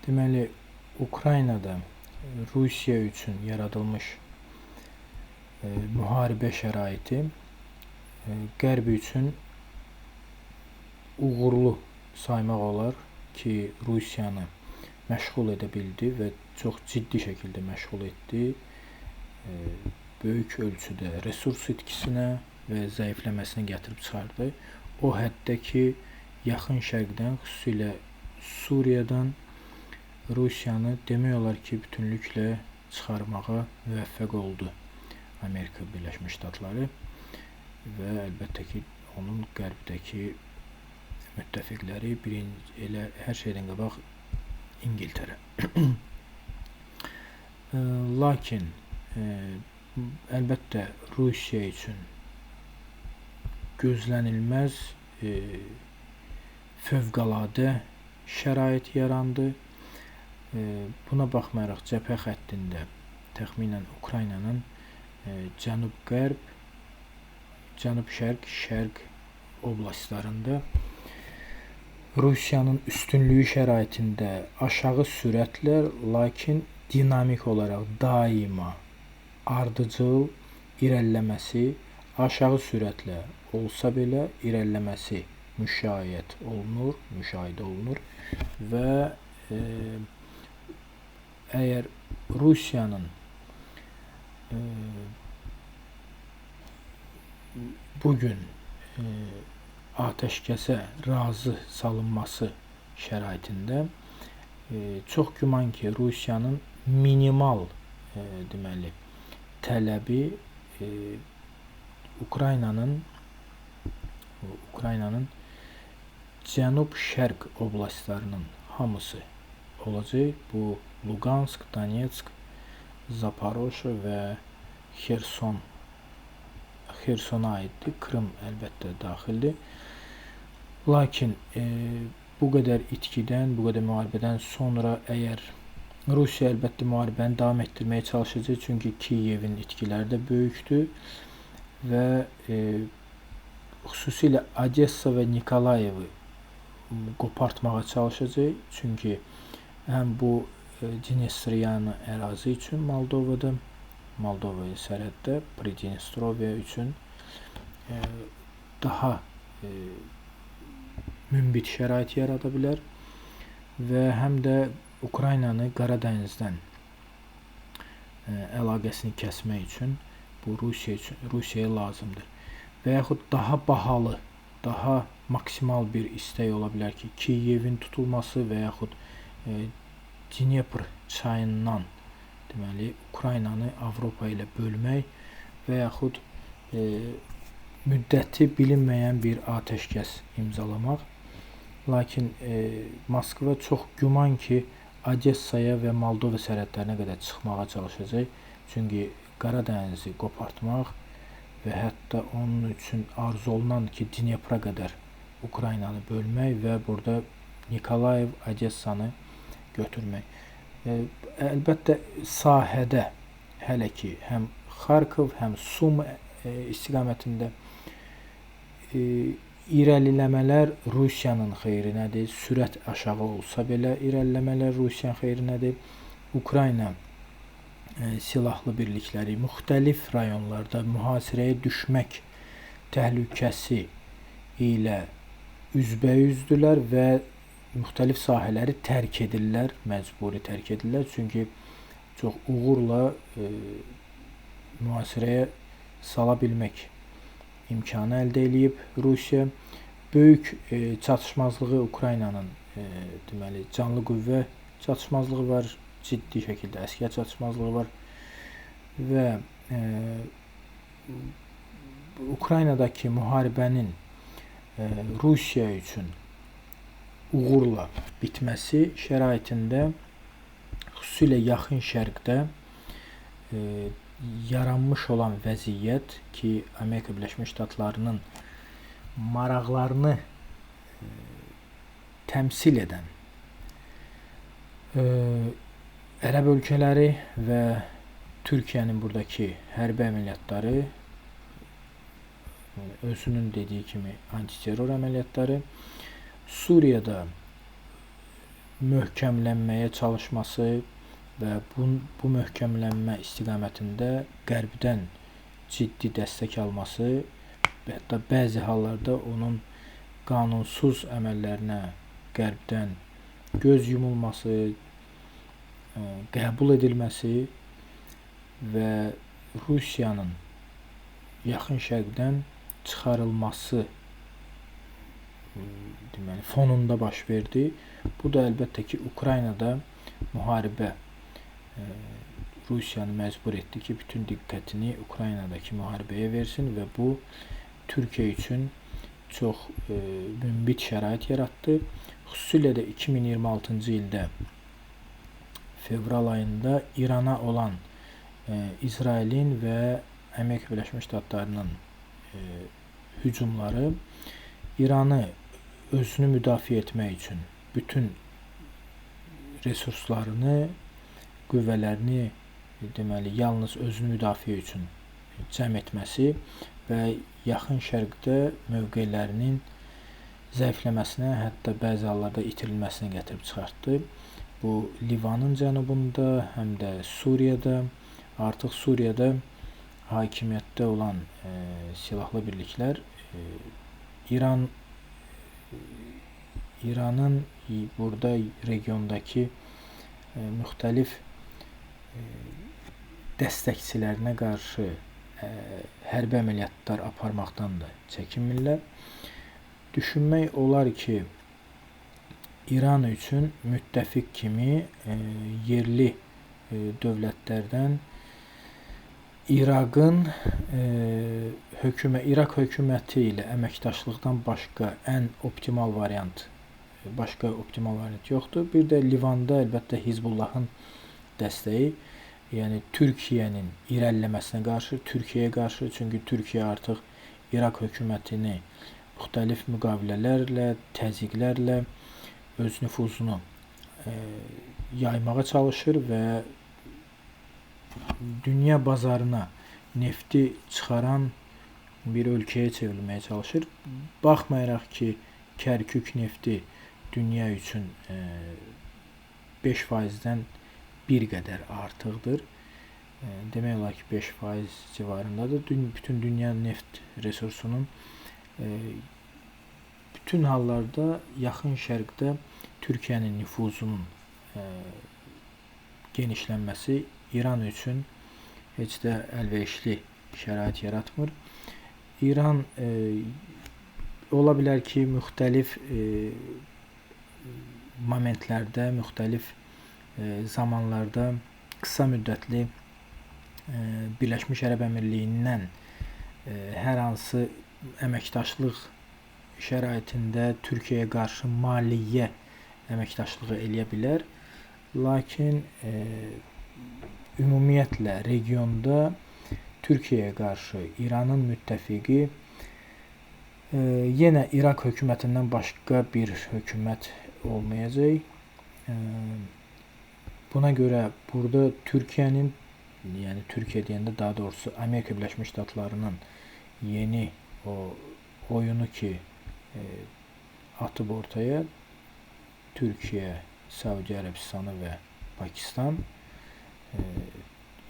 Deməli, Ukraynada Rusiya üçün yaradılmış müharibə şəraiti Qərb üçün uğurlu saymaq olar ki, Rusiyanı məşğul edə bildi və çox ciddi şəkildə məşğul etdi. Böyük ölçüdə resurs itkisinə və zəifləməsinə gətirib çıxardı. O həddə ki, yaxın şərqdən, xüsusilə Suriyadan Rusiyanı demək olar ki, bütünlüklə çıxarmağa müvəffəq oldu Amerika Birləşmiş Ştatları və əlbəttə ki, onun qərbdəki müttəfiqləri elə hər şeydən qabaq İngiltərə. Lakin əlbəttə Rusiya üçün gözlənilməz fövqəladə şərait yarandı. Buna baxmayaraq cəbhə xəttində təxminən Ukraynanın cənub-qərb, cənub-şərq, şərq oblastlarında Rusiyanın üstünlüyü şəraitində aşağı sürətlə, lakin dinamik olaraq daima ardıcıl irəliləməsi, aşağı sürətlə olsa belə irəliləməsi müşahidə olunur və əgər Rusiyanın bugün atəşkəsə razı salınması şəraitində çox güman ki, Rusiyanın minimal deməli tələbi Ukraynanın cənub-şərq oblastlarının hamısı olacaq. Bu Luqansk, Donetsk, Zaporojye və Xersona aiddir. Krım əlbəttə daxildir. Lakin bu qədər itkidən, bu qədər müharibədən sonra əgər Rusiya əlbəttə müharibəni davam etdirməyə çalışacaq, çünki Kiyevin itkiləri də böyükdür və xüsusilə Odessa və Nikolayevi qopartmağa çalışacaq, çünki həm bu Dnestryanı ərazi üçün Moldovada, Moldovaya sərhəddə, Pridnestrovya üçün daha münbit şərait yarada bilər və həm də Ukraynanı Qara dənizdən əlaqəsini kəsmək üçün bu Rusiyaya lazımdır. Və yaxud daha bahalı, daha maksimal bir istək ola bilər ki, Kiyevin tutulması və yaxud Dnepr çayından deməli Ukraynanı Avropa ilə bölmək və yaxud müddəti bilinməyən bir atəşkəs imzalamaq. Lakin Moskva çox güman ki, Odessaya və Moldova sərhədlərinə qədər çıxmağa çalışacaq. Çünki Qara dənizi qopartmaq və hətta onun üçün arzu olunan ki, Dnepra qədər Ukraynanı bölmək və burada Nikolayev, Odessanı götürmək. Əlbəttə sahədə hələ ki, həm Xarkov, həm Sum istiqamətində irəliləmələr Rusiyanın xeyrinədir. Sürət aşağı olsa belə irəliləmələr Rusiyanın xeyrinədir. Ukrayna silahlı birlikləri müxtəlif rayonlarda mühasirəyə düşmək təhlükəsi ilə üzbəyüzdülər və müxtəlif sahələri tərk edirlər, məcburi tərk edirlər. Çünki çox uğurla mühasirəyə sala bilmək imkanı əldə edib Rusiya. Böyük çatışmazlığı Ukraynanın deməli canlı qüvvə çatışmazlığı var, ciddi şəkildə əsgər çatışmazlığı var və Ukraynadakı müharibənin Rusiya üçün uğurla bitməsi şəraitində xüsusilə yaxın şərqdə yaranmış olan vəziyyət ki, Amerika Birləşmiş Ştatlarının maraqlarını təmsil edən ərəb ölkələri və Türkiyənin buradakı hərbi əməliyyatları, özünün dediyi kimi antiterror əməliyyatları, Suriyada möhkəmlənməyə çalışması və bu möhkəmlənmə istiqamətində Qərbdən ciddi dəstək alması və hətta bəzi hallarda onun qanunsuz əməllərinə Qərbdən göz yumulması, qəbul edilməsi və Rusiyanın yaxın şərqdən çıxarılması deməli fonunda baş verdi. Bu da əlbəttə ki, Ukraynada müharibə Rusiyanı məcbur etdi ki, bütün diqqətini Ukraynadakı müharibəyə versin və bu Türkiyə üçün çox münbit şərait yaratdı. Xüsusilə də 2026-cı ildə fevral ayında İrana olan İsrailin və Amerika Birləşmiş Ştatlarının hücumları İranı özünü müdafiə etmək üçün bütün resurslarını, qüvvələrini deməli yalnız özünü müdafiə üçün cəm etməsi və yaxın şərqdə mövqelərinin zəifləməsinə, hətta bəzi hallarda itirilməsinə gətirib çıxartdı. Bu Livanın cənubunda, həm də Suriyada, artıq Suriyada hakimiyyətdə olan silahlı birliklər İranın burada regiondakı müxtəlif dəstəkçilərinə qarşı hərbi əməliyyatlar aparmaqdan da çəkinmirlər. Düşünmək olar ki, İran üçün müttəfiq kimi yerli dövlətlərdən İraq hökuməti ilə əməkdaşlıqdan başqa optimal variant yoxdur. Bir də Livanda əlbəttə Hizbullahın dəstəyi, yəni Türkiyənin irəliləməsinə qarşı, Türkiyəyə qarşı, çünki Türkiyə artıq İraq hökumətini müxtəlif müqavilələrlə, təzyiqlərlə öz nüfuzunu yaymağa çalışır və dünya bazarına nefti çıxaran bir ölkəyə çevrilməyə çalışır. Baxmayaraq ki, Kərkük nefti dünya üçün 5%-dən bir qədər artıqdır. Demək olar ki, 5% civarındadır. Bütün dünya neft resursunun bütün hallarda yaxın şərqdə Türkiyənin nüfuzunun genişlənməsi İran üçün heç də əlverişli şərait yaratmır. İran ola bilər ki, müxtəlif momentlərdə, müxtəlif zamanlarda qısa müddətli Birləşmiş Ərəb Əmirliyindən hər hansı əməkdaşlıq şəraitində Türkiyəyə qarşı maliyyə əməkdaşlığı eləyə bilər. Lakin ümumiyyətlə regionda Türkiyəyə qarşı İranın müttəfiqi yenə İraq hökumətindən başqa bir hökumət olmayacaq. Buna görə burada Türkiyənin, yəni Türkiyə deyəndə daha doğrusu Amerika Birləşmiş Ştatlarının yeni o oyunu ki atıb ortaya Türkiyə, Səudi Ərəbistanı və Pakistan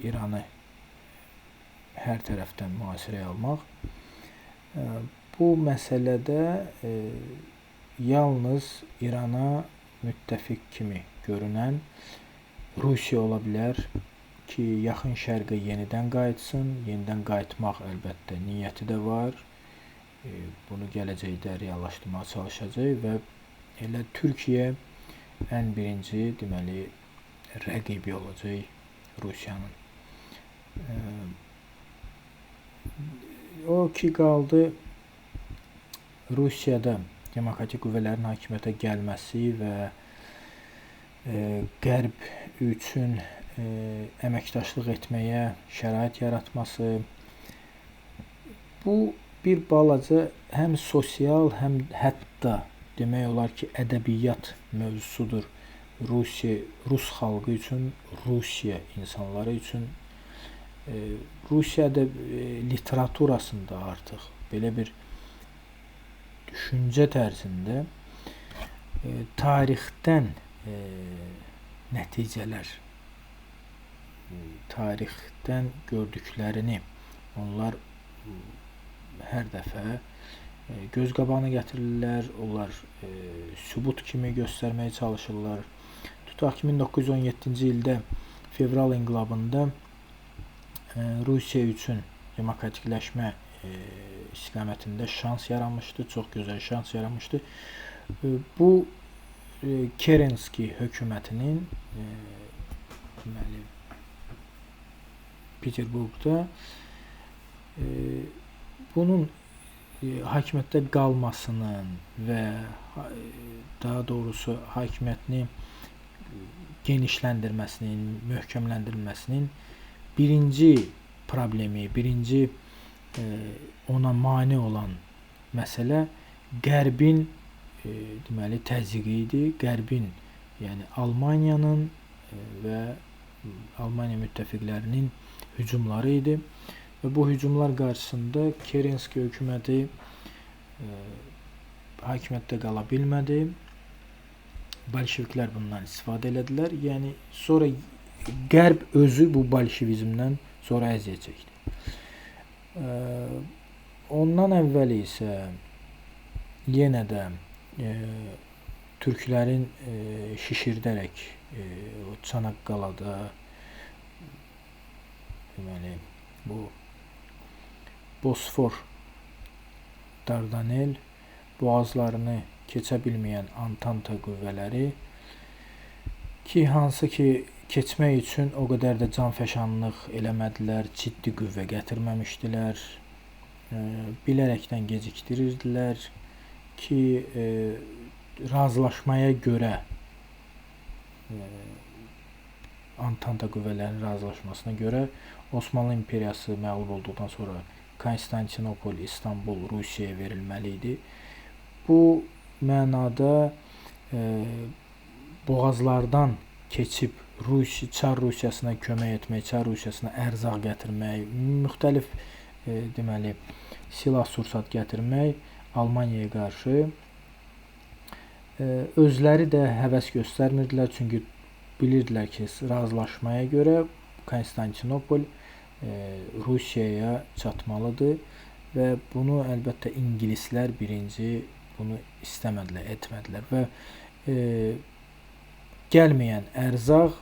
İranı hər tərəfdən mühasirəyə almaq. Bu məsələdə yalnız İrana müttəfiq kimi görünən Rusiya ola bilər ki, yaxın şərqə yenidən qayıtsın. Yenidən qayıtmaq əlbəttə niyyəti də var. Bunu gələcəkdə reallaşdırmağa çalışacaq və elə Türkiyə ən birinci deməli rəqibi olacaq Rusiyanın. O ki qaldı Rusiyada demokratik qüvvələrin hakimiyyətə gəlməsi və Qərb üçün əməkdaşlıq etməyə şərait yaratması. Bu bir balaca həm sosial, həm hətta demək olar ki, ədəbiyyat mövzusudur. Rus xalqı üçün, Rusiya insanları üçün. Rusiyada literaturasında artıq belə bir düşüncə tərzində tarixdən nəticələr, tarixdən gördüklərini onlar hər dəfə göz qabağına gətirirlər, onlar sübut kimi göstərməyə çalışırlar. Tutaq ki, 1917-ci ildə fevral inqilabında Rusiya üçün demokratikləşmə istiqamətində şans yaranmışdı, çox gözəl şans yaranmışdı. Bu Kerenski hökumətinin deməli Peterburqda bunun hakimiyyətdə qalmasının və daha doğrusu hakimiyyətini genişləndirməsinin, möhkəmləndirilməsinin birinci problemi, birinci ona mane olan məsələ Qərbin deməli təzyiqi idi. Qərbin, yəni Almaniyanın və Almaniya müttəfiqlərinin hücumları idi və bu hücumlar qarşısında Kerenski hökuməti hakimiyyətdə qala bilmədi. Bolşeviklər bundan istifadə elədilər. Yəni sonra Qərb özü bu bolşevizmdən sonra əziyyət çəkdi. Ondan əvvəl isə yenə də türklərin şişirdərək o Çanaqqalada deməli bu Bosfor, Dardanel boğazlarını keçə bilməyən Antanta qüvvələri ki, hansı ki keçmək üçün o qədər də canfəşanlıq eləmədilər, ciddi qüvvə gətirməmişdilər, bilərəkdən gecikdirirdilər ki, razılaşmaya görə Antanta qüvvələrinin razılaşmasına görə Osmanlı İmperiyası məğlub olduqdan sonra Konstantinopol, İstanbul Rusiyaya verilməli idi. Bu mənada boğazlardan keçib Çar Rusiyasına kömək etmək, Çar Rusiyasına ərzaq gətirmək, müxtəlif deməli silah-sursat gətirmək Almaniyaya qarşı özləri də həvəs göstərmirdilər, çünki bilirdilər ki, razılaşmaya görə Konstantinopol Rusiyaya çatmalıdır və bunu əlbəttə ingilislər birinci bunu istəmədilər, etmədilər və gəlməyən ərzaq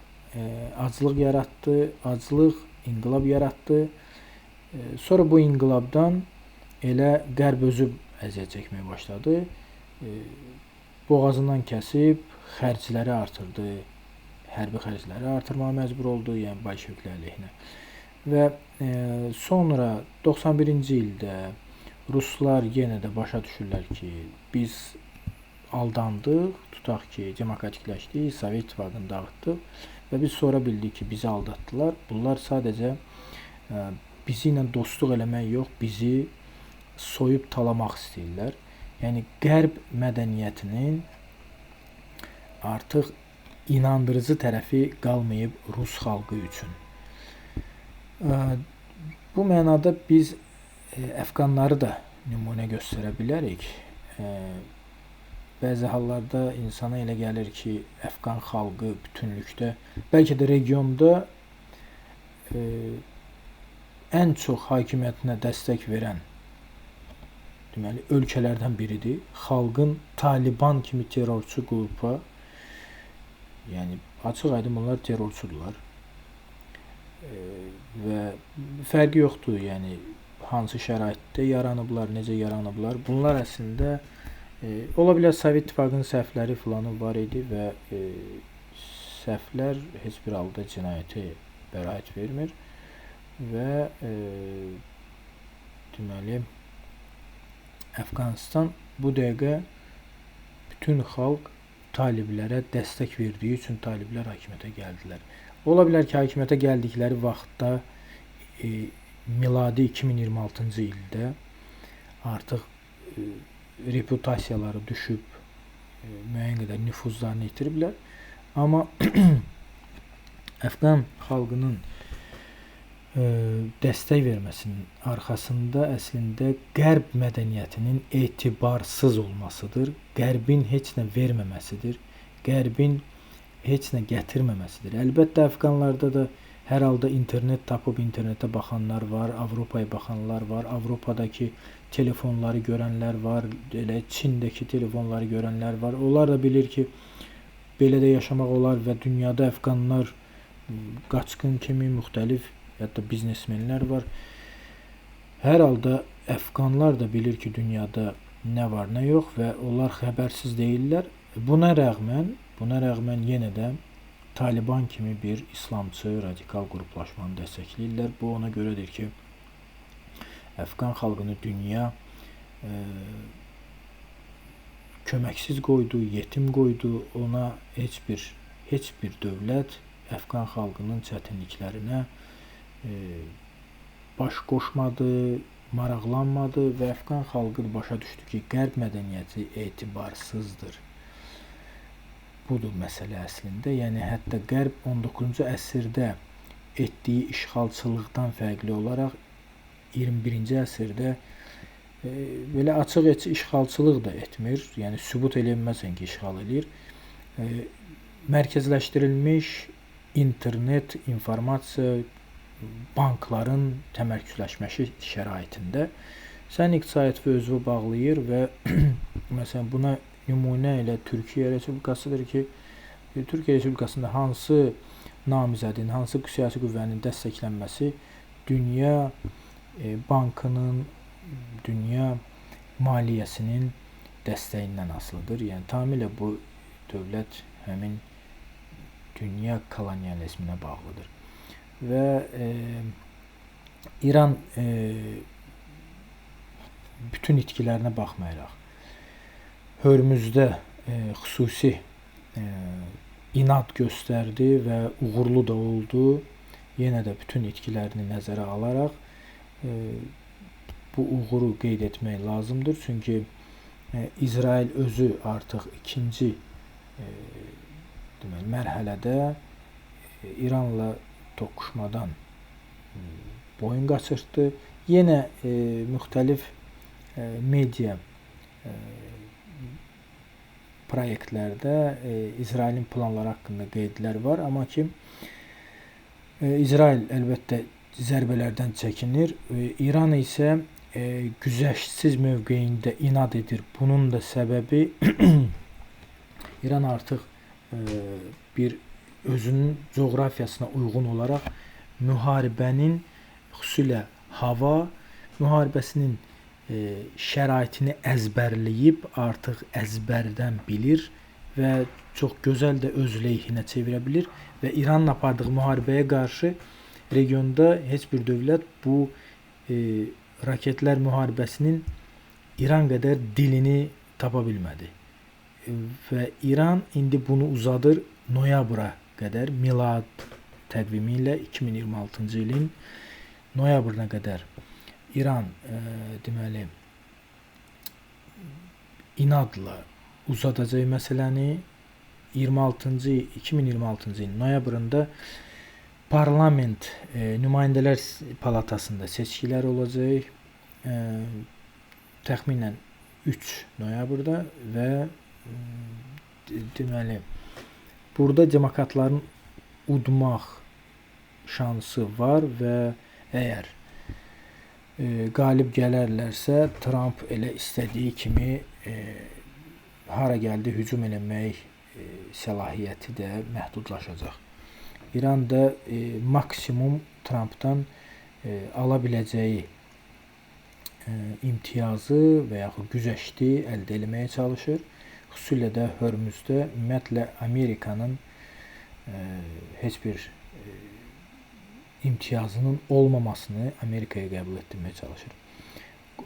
aclıq yaratdı, aclıq inqilab yaratdı. Sonra bu inqilabdan elə Qərb özü əziyyət çəkməyə başladı. Boğazından kəsib xərcləri artırdı, hərbi xərcləri artırmağa məcbur oldu, yəni bolşeviklər əleyhinə. Və sonra 91-ci ildə ruslar yenə də başa düşürlər ki, biz aldandıq, tutaq ki, demokratikləşdik, Sovet İttifaqını dağıtdıq və biz sonra bildik ki, bizi aldatdılar. Bunlar sadəcə bizi ilə dostluq eləmək yox, bizi soyub talamaq istəyirlər. Yəni Qərb mədəniyyətinin artıq inandırıcı tərəfi qalmayıb Rus xalqı üçün. Bu mənada biz əfqanları da nümunə göstərə bilərik. Bəzi hallarda insana elə gəlir ki, əfqan xalqı bütünlükdə, bəlkə də regionda ən çox hakimiyyətinə dəstək verən deməli ölkələrdən biridir. Xalqın Taliban kimi terrorçu qrupa, yəni açıq-aydın bunlar terrorçudurlar. Və fərqi yoxdur, yəni hansı şəraitdə yaranıblar, necə yaranıblar. Bunlar əslində ola bilər Sovet İttifaqının səhvləri filanı var idi və səhvlər heç bir halda cinayətə bəraət vermir və deməli Əfqanistan bu dəqiqə bütün xalq taliblərə dəstək verdiyi üçün taliblər hakimiyyətə gəldilər. Ola bilər ki, hakimiyyətə gəldikləri vaxtda miladi 2026-cı ildə artıq reputasiyaları düşüb, müəyyən qədər nüfuzlarını itiriblər. Amma Əfqan xalqının dəstək verməsinin arxasında əslində Qərb mədəniyyətinin etibarsız olmasıdır, Qərbin heç nə verməməsidir, Qərbin heç nə gətirməməsidir. Əlbəttə əfqanlarda da hər halda internet tapıb internetə baxanlar var, Avropaya baxanlar var, Avropadakı telefonları görənlər var, elə Çindəki telefonları görənlər var. Onlar da bilir ki, belə də yaşamaq olar və dünyada əfqanlar qaçqın kimi müxtəlif hətta biznesmenlər var. Hər halda əfqanlar da bilir ki, dünyada nə var, nə yox və onlar xəbərsiz deyillər. Buna rəğmən yenə də Taliban kimi bir İslamçı radikal qruplaşmanı dəstəkləyirlər. Bu ona görədir ki, əfqan xalqını dünya köməksiz qoydu, yetim qoydu. Ona heç bir dövlət əfqan xalqının çətinliklərinə baş qoşmadı, maraqlanmadı və əfqan xalqı başa düşdü ki, qərb mədəniyyəti etibarsızdır. Budur məsələ əslində. Yəni hətta qərb 19-cu əsrdə etdiyi işğalçılıqdan fərqli olaraq 21-ci əsrdə belə açıq işğalçılıq da etmir. Yəni sübut eləməsən ki, işğal eləyir. Mərkəzləşdirilmiş internet, informasiya, bankların təmərküzləşməsi şəraitində sən iqtisadiyyatı özünə bağlayır və məsələn buna nümunə ilə Türkiyə Respublikasıdır ki, Türkiyə Respublikasında hansı namizədin, hansı siyasi qüvvənin dəstəklənməsi dünya bankının, dünya maliyyəsinin dəstəyindən asılıdır. Yəni tamamilə bu dövlət həmin dünya kolonializminə bağlıdır. Və İran bütün itkilərinə baxmayaraq Hörmüzdə xüsusi inad göstərdi və uğurlu da oldu. Yenə də bütün itkilərini nəzərə alaraq bu uğuru qeyd etmək lazımdır. Çünki İsrail özü artıq ikinci mərhələdə İranla toqquşmadan boyun qaçırtdı. Yenə müxtəlif media proyektlərdə İsrailin planları haqqında qeydlər var, amma ki İsrail əlbəttə zərbələrdən çəkinir. İran isə güzəştsiz mövqeyində inad edir. Bunun da səbəbi İran artıq bir özünün coğrafiyasına uyğun olaraq müharibənin, xüsusilə hava müharibəsinin şəraitini əzbərləyib, artıq əzbərdən bilir və çox gözəl də öz lehinə çevirə bilir və İranla apardığı müharibəyə qarşı regionda heç bir dövlət bu raketlər müharibəsinin İran qədər dilini tapa bilmədi. Və İran indi bunu uzadır noyabra qədər, milad təqvimi ilə 2026-cı ilin noyabrına qədər İran deməli inadla uzadacaq məsələni 2026-cı ilin noyabrında parlament nümayəndələr palatasında seçkilər olacaq. Təxminən 3 noyabrda və deməli burada demokratların udmaq şansı var və əgər qalib gələrlərsə Trump elə istədiyi kimi hara gəldi hücum eləmək səlahiyyəti də məhdudlaşacaq. İran da maksimum Trumpdan ala biləcəyi imtiyazı və yaxud güzəşti əldə etməyə çalışır. Xüsusilə də Hörmüzdə ümumiyyətlə Amerikanın heç bir imtiyazının olmamasını Amerikaya qəbul etdirməyə çalışır.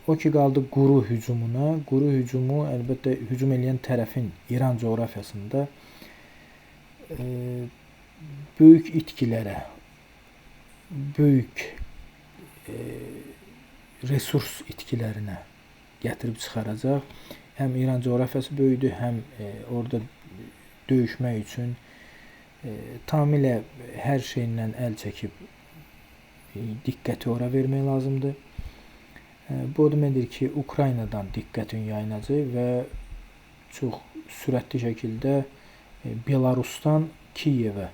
O ki qaldı quru hücumuna. Quru hücumu əlbəttə hücum edən tərəfin İran coğrafiyasında böyük itkilərə, böyük resurs itkilərinə gətirib çıxaracaq. Həm İran coğrafiyası böyüdür, həm orada döyüşmək üçün tamamilə hər şeyindən əl çəkib diqqəti ora vermək lazımdır. Bu o deməkdir ki, Ukraynadan diqqətin yayınacaq və çox sürətli şəkildə Belarusdan Kiyevə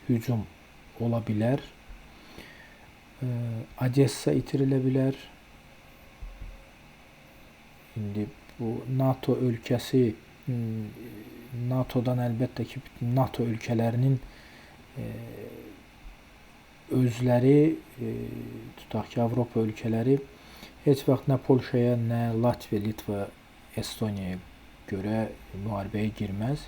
hücum ola bilər. Odessa itirilə bilər. İndi bu NATO ölkəsi, NATO'dan əlbəttə ki, NATO ölkələrinin özləri, tutaq ki, Avropa ölkələri heç vaxt nə Polşaya, nə Latviya, Litva, Estoniyaya görə müharibəyə girməz.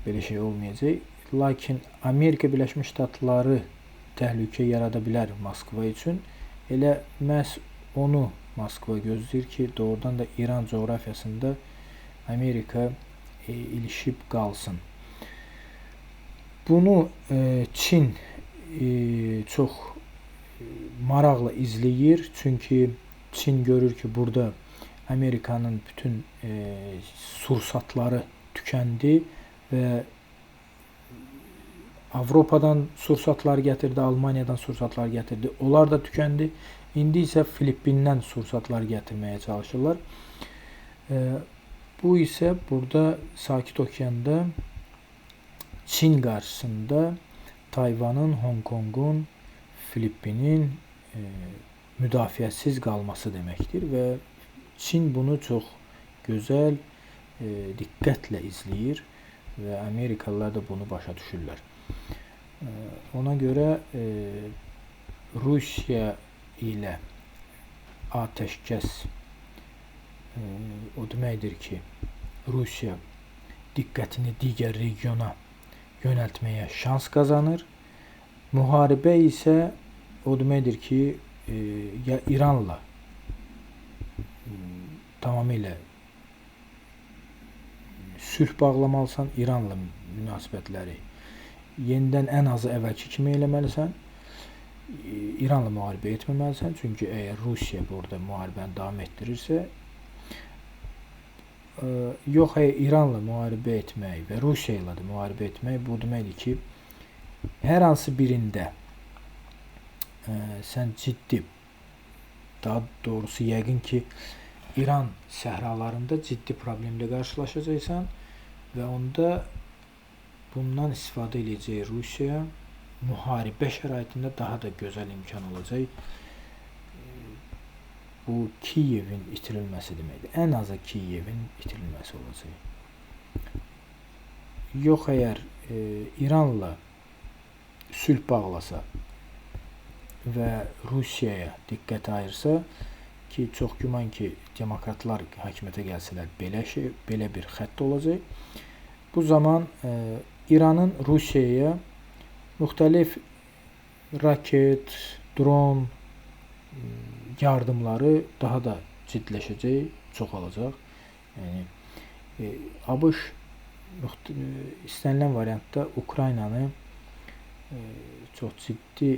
Belə şey olmayacaq. Lakin Amerika Birləşmiş Ştatları təhlükə yarada bilər Moskva üçün. Elə məhz onu Moskva gözləyir ki, doğrudan da İran coğrafiyasında Amerika ilişib qalsın. Bunu Çin çox maraqla izləyir. Çünki Çin görür ki, burada Amerikanın bütün sursatları tükəndi və Avropadan sursatlar gətirdi, Almaniyadan sursatlar gətirdi. Onlar da tükəndi. İndi isə Filippindən sursatlar gətirməyə çalışırlar. Bu isə burada Sakit Okeanda Çin qarşısında Tayvanın, Hong Kongun, Filippinin müdafiəsiz qalması deməkdir və Çin bunu çox gözəl, diqqətlə izləyir və Amerikalılar da bunu başa düşürlər. Ona görə Rusiya ilə atəşkəs o deməkdir ki, Rusiya diqqətini digər regiona yönəltməyə şans qazanır. Müharibə isə o deməkdir ki, ya İranla tamamilə sülh bağlamalısan, İranla münasibətləri yenidən ən azı əvvəlki kimi eləməlisən. İranla müharibə etməməlisən. Çünki əgər Rusiya burada müharibəni davam etdirirsə, yox, əgər İranla müharibə etmək və Rusiya ilə də müharibə etmək, bu deməkdir ki, hər hansı birində sən ciddi, daha doğrusu yəqin ki, İran səhralarında ciddi problemlə qarşılaşacaqsan və onda bundan istifadə edəcək Rusiya müharibə şəraitində daha da gözəl imkan olacaq. Bu Kiyevin itirilməsi deməkdir. Ən azı Kiyevin itirilməsi olacaq. Yox, əgər İranla sülh bağlasa və Rusiyaya diqqət ayırsa ki, çox güman ki, demokratlar hakimiyyətə gəlsələr belə bir xətt olacaq. Bu zaman İranın Rusiyaya müxtəlif raket, dron yardımları daha da ciddiləşəcək, çoxalacaq. Yəni ABŞ istənilən variantda Ukraynanı çox ciddi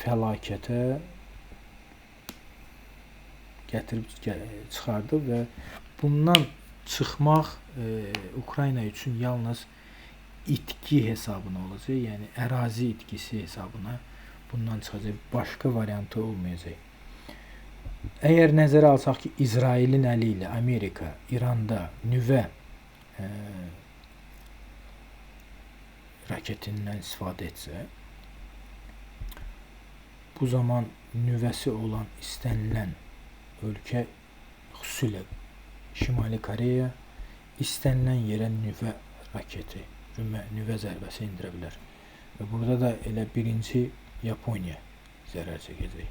fəlakətə gətirib çıxardı və bundan çıxmaq Ukrayna üçün yalnız itki hesabına olacaq, yəni ərazi itkisi hesabına bundan çıxacaq, başqa variantı olmayacaq. Əgər nəzərə alsaq ki, İsrailin əli ilə Amerika İranda nüvə raketindən istifadə etsə, bu zaman nüvəsi olan istənilən ölkə, xüsusilə Şimali Koreya istənilən yerə nüvə raketi, nüvə zərbəsi endirə bilər. Və burada da elə birinci Yaponiya zərər çəkəcək.